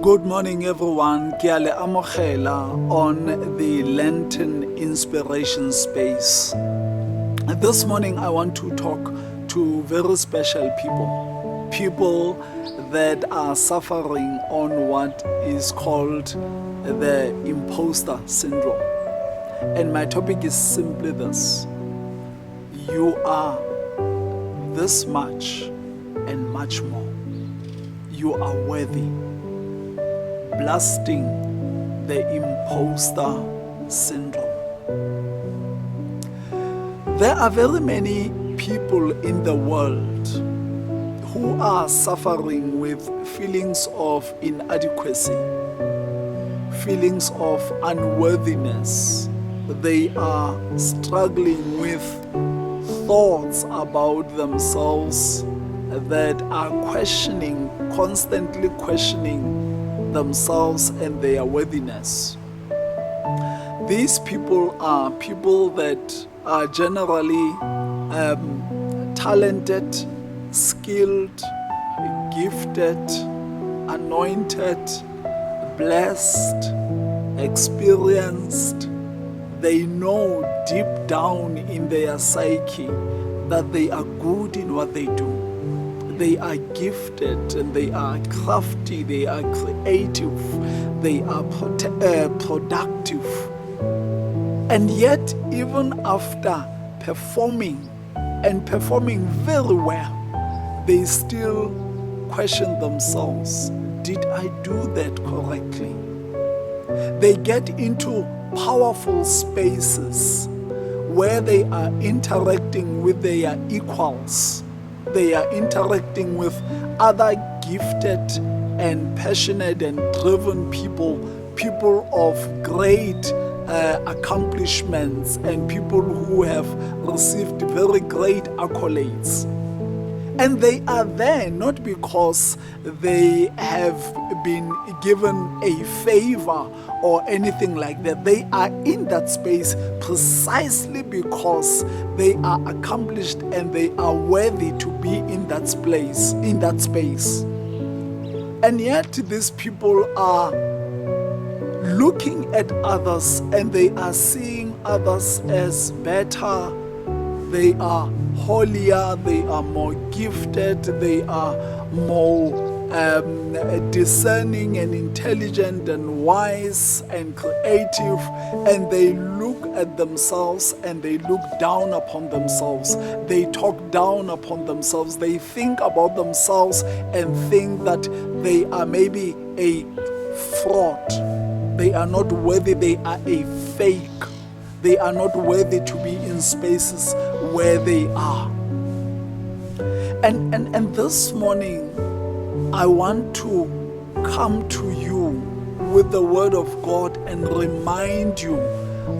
Good morning, everyone. Ke a le amogela on the Lenten Inspiration Space. This morning, I want to talk to very special people that are suffering on what is called the imposter syndrome. And my topic is simply this: you are this much and much more. You are worthy. Blasting the imposter syndrome. There are very many people in the world who are suffering with feelings of inadequacy, feelings of unworthiness. They are struggling with thoughts about themselves that are constantly questioning themselves and their worthiness. These people are people that are generally talented, skilled, gifted, anointed, blessed, experienced. They know deep down in their psyche that they are good in what they do. They are gifted and they are crafty, they are creative, they are productive. And yet, even after performing very well, they still question themselves. Did I do that correctly? They get into powerful spaces where they are interacting with their equals. They are interacting with other gifted and passionate and driven people of great accomplishments and people who have received very great accolades. And they are there not because they have been given a favor or anything like that. They are in that space precisely because they are accomplished and they are worthy to be in that space. And yet these people are looking at others and they are seeing others as better. They are holier, they are more gifted, they are more discerning and intelligent and wise and creative, and they look at themselves and they look down upon themselves. They talk down upon themselves. They think about themselves and think that they are maybe a fraud. They are not worthy. They are a fake. They are not worthy to be in spaces where they are. And this morning, I want to come to you with the word of God and remind you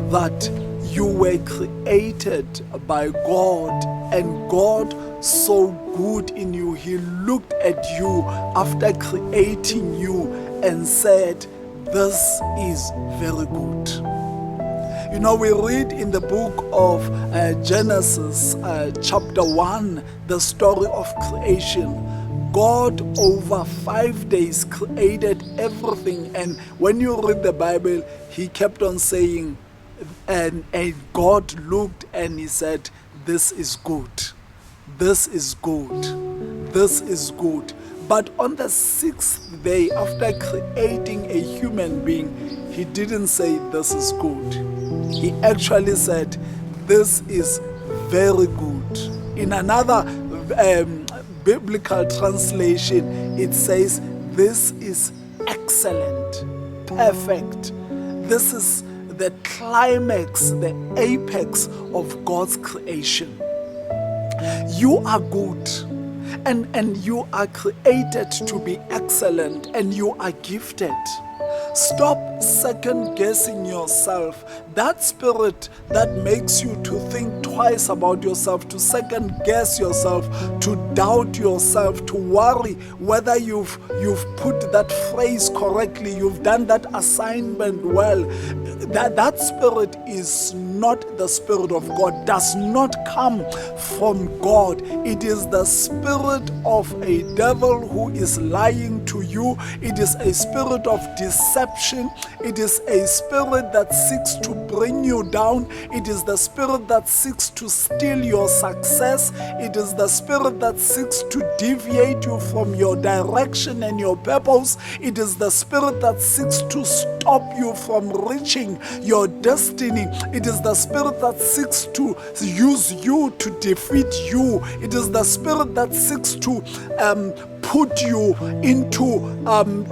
that you were created by God, and God saw good in you. He looked at you after creating you and said, "This is very good." You know, we read in the book of Genesis, chapter 1, the story of creation. God over 5 days created everything. And when you read the Bible, he kept on saying, and God looked and he said, "This is good. This is good. This is good." But on the 6th day, after creating a human being, he didn't say, "This is good." He actually said, "This is very good." In another biblical translation, it says, "This is excellent, perfect." This is the climax, the apex of God's creation. You are good. And you are created to be excellent, and you are gifted. Stop second guessing yourself. That spirit that makes you to think twice about yourself, to second guess yourself, to doubt yourself, to worry whether you've put that phrase correctly, you've done that assignment well. That spirit is not the Spirit of God, does not come from God. It is the spirit of a devil who is lying to you. It is a spirit of deception. It is a spirit that seeks to bring you down. It is the spirit that seeks to steal your success. It is the spirit that seeks to deviate you from your direction and your purpose. It is the spirit that seeks to stop you from reaching your destiny. It is the spirit that seeks to use you to defeat you. It is the spirit that seeks to put you into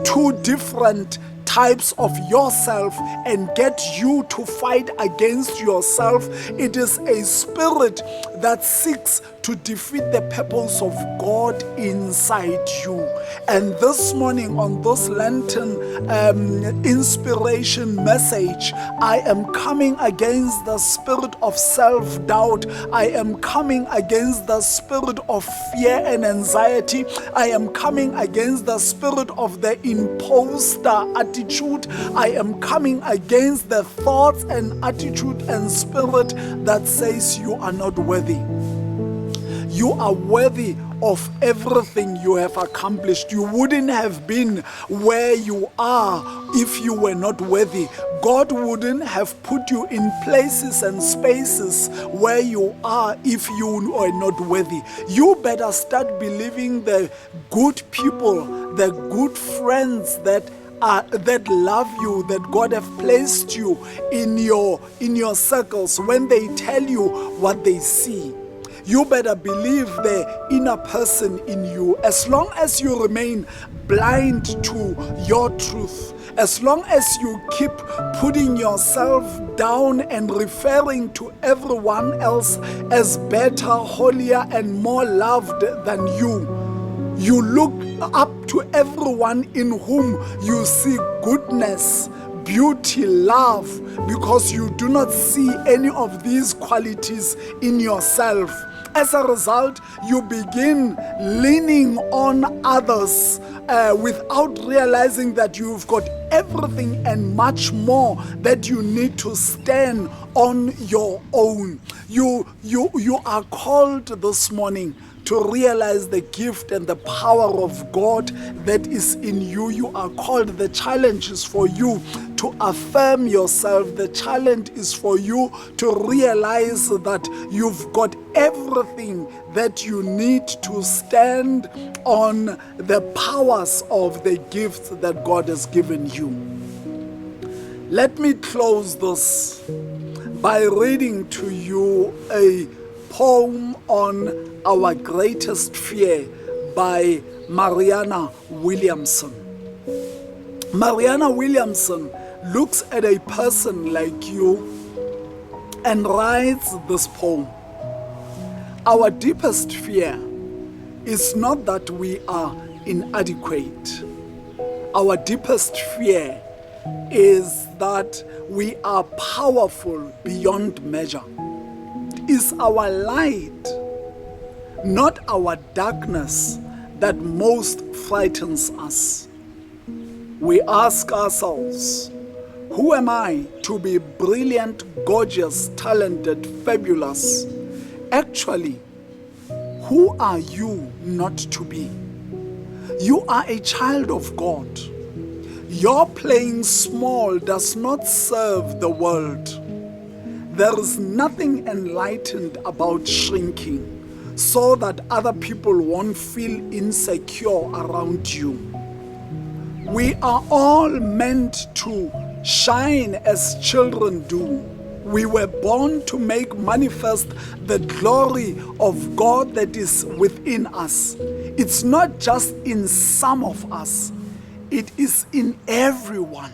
two different types of yourself and get you to fight against yourself. It is a spirit that seeks to defeat the purpose of God inside you. And this morning on this Lenten inspiration message, I am coming against the spirit of self-doubt. I am coming against the spirit of fear and anxiety. I am coming against the spirit of the imposter attitude. I am coming against the thoughts and attitude and spirit that says you are not worthy. You are worthy of everything you have accomplished. You wouldn't have been where you are if you were not worthy. God wouldn't have put you in places and spaces where you are if you were not worthy. You better start believing the good people, the good friends that love you, that God have placed you in your circles, when they tell you what they see. You better believe the inner person in you. As long as you remain blind to your truth, as long as you keep putting yourself down and referring to everyone else as better, holier, and more loved than you look up to everyone in whom you see goodness, beauty, love, because you do not see any of these qualities in yourself. As a result, you begin leaning on others without realizing that you've got everything and much more that you need to stand on your own. You are called this morning to realize the gift and the power of God that is in you. You are called. The challenge is for you to affirm yourself. The challenge is for you to realize that you've got everything that you need to stand on the powers of the gifts that God has given you. Let me close this by reading to you a poem on Our Greatest Fear by Marianne Williamson. Marianne Williamson looks at a person like you and writes this poem. Our deepest fear is not that we are inadequate. Our deepest fear is that we are powerful beyond measure. Is our light, not our darkness, that most frightens us. We ask ourselves, who am I to be brilliant, gorgeous, talented, fabulous? Actually, who are you not to be? You are a child of God. Your playing small does not serve the world. There is nothing enlightened about shrinking so that other people won't feel insecure around you. We are all meant to shine as children do. We were born to make manifest the glory of God that is within us. It's not just in some of us, it is in everyone.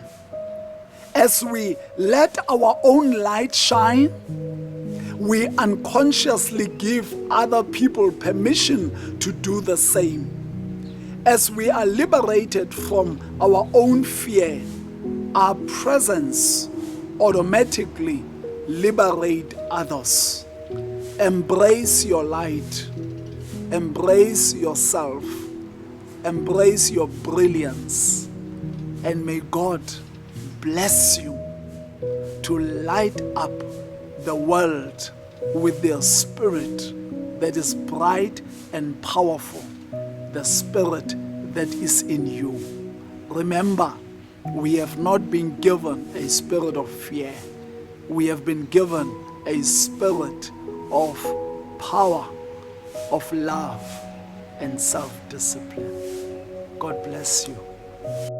As we let our own light shine, we unconsciously give other people permission to do the same. As we are liberated from our own fear, our presence automatically liberate others. Embrace your light. Embrace yourself. Embrace your brilliance. And may God bless you to light up the world with their spirit that is bright and powerful, the spirit that is in you. Remember, we have not been given a spirit of fear. We have been given a spirit of power, of love, and self-discipline. God bless you.